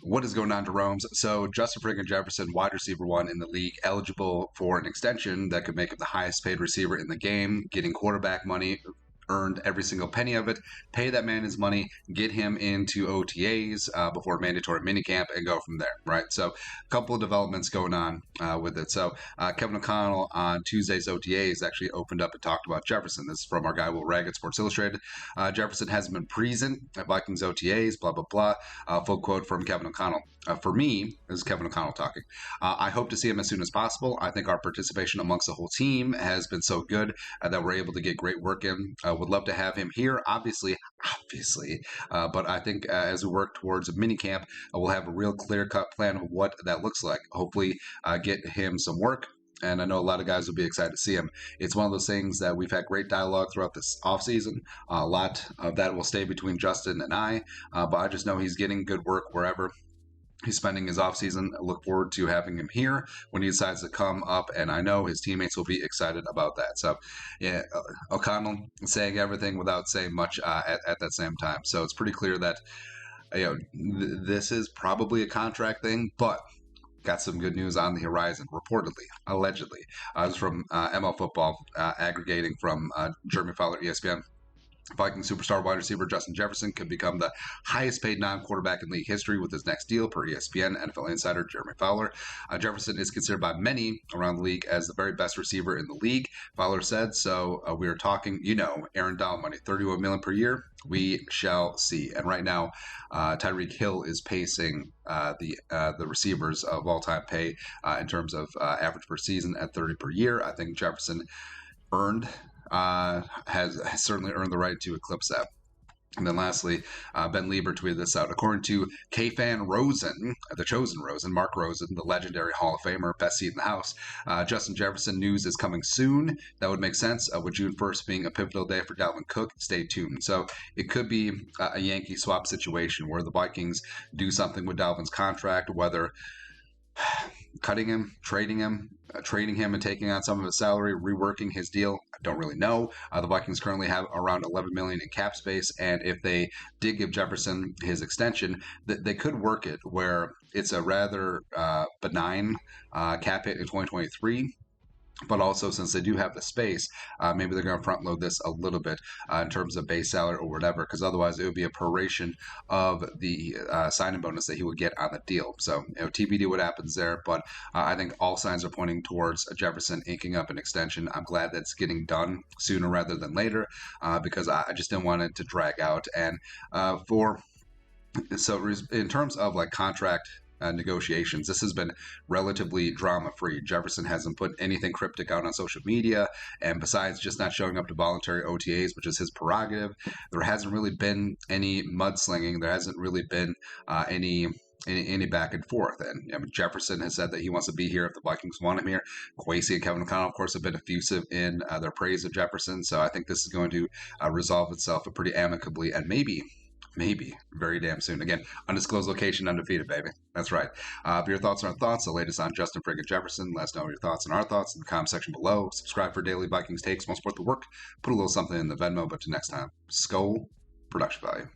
What is going on, Jeromes? So Justin friggin' Jefferson, wide receiver one in the league, eligible for an extension that could make him the highest paid receiver in the game, getting quarterback money, earned every single penny of it. Pay that man his money, get him into OTAs before mandatory minicamp, and go from there, right? So a couple of developments going on with it. So Kevin O'Connell on Tuesday's OTAs actually opened up and talked about Jefferson. This is from our guy Will Ragg at Sports Illustrated. Jefferson hasn't been present at Vikings OTAs, blah, blah, blah. Full quote from Kevin O'Connell. For me, this is Kevin O'Connell talking. I hope to see him as soon as possible. I think our participation amongst the whole team has been so good that we're able to get great work in. Would love to have him here, obviously. But I think as we work towards a minicamp, we'll have a real clear-cut plan of what that looks like. Hopefully get him some work. And I know a lot of guys will be excited to see him. It's one of those things that we've had great dialogue throughout this offseason. A lot of that will stay between Justin and I, but I just know he's getting good work wherever he's spending his offseason. I look forward to having him here when he decides to come up, and I know his teammates will be excited about that. So, yeah, O'Connell saying everything without saying much at that same time. So it's pretty clear that this is probably a contract thing, but got some good news on the horizon, reportedly, allegedly. This is from ML Football, aggregating from Jeremy Fowler, ESPN. Viking superstar wide receiver Justin Jefferson could become the highest paid non-quarterback in league history with his next deal, per ESPN NFL insider Jeremy Fowler. Jefferson is considered by many around the league as the very best receiver in the league, Fowler said. So we are talking, Aaron Donald money, $31 million per year. We shall see. And right now, Tyreek Hill is pacing the receivers of all-time pay in terms of average per season at $30 per year. I think Jefferson has certainly earned the right to eclipse that. And then lastly, Ben Lieber tweeted this out. According to K-Fan Rosen, the chosen Rosen, Mark Rosen, the legendary Hall of Famer, best seat in the house, Justin Jefferson news is coming soon. That would make sense, with June 1st being a pivotal day for Dalvin Cook. Stay tuned. So it could be a Yankee swap situation where the Vikings do something with Dalvin's contract, whether cutting him, trading him and taking on some of his salary, reworking his deal. I don't really know. The Vikings currently have around $11 million in cap space, and if they did give Jefferson his extension, they could work it where it's a rather benign cap hit in 2023. But also, since they do have the space, maybe they're going to front load this a little bit in terms of base salary or whatever, because otherwise it would be a proration of the signing bonus that he would get on the deal. So, TBD what happens there. But I think all signs are pointing towards Jefferson inking up an extension. I'm glad that's getting done sooner rather than later, because I just didn't want it to drag out. And so in terms of like contract negotiations, this has been relatively drama-free. Jefferson hasn't put anything cryptic out on social media, and besides just not showing up to voluntary OTAs, which is his prerogative, there hasn't really been any mudslinging. There hasn't really been any back and forth. And Jefferson has said that he wants to be here if the Vikings want him here. Kwesi and Kevin O'Connell, of course, have been effusive in their praise of Jefferson. So I think this is going to resolve itself pretty amicably, and maybe very damn soon. Again, undisclosed location, undefeated, baby. That's right. For your thoughts on our thoughts, the latest on Justin friggin' Jefferson, let us know your thoughts on our thoughts in the comment section below. Subscribe for daily Vikings takes. Most support the work. Put a little something in the Venmo, but to next time, Skull Production Value.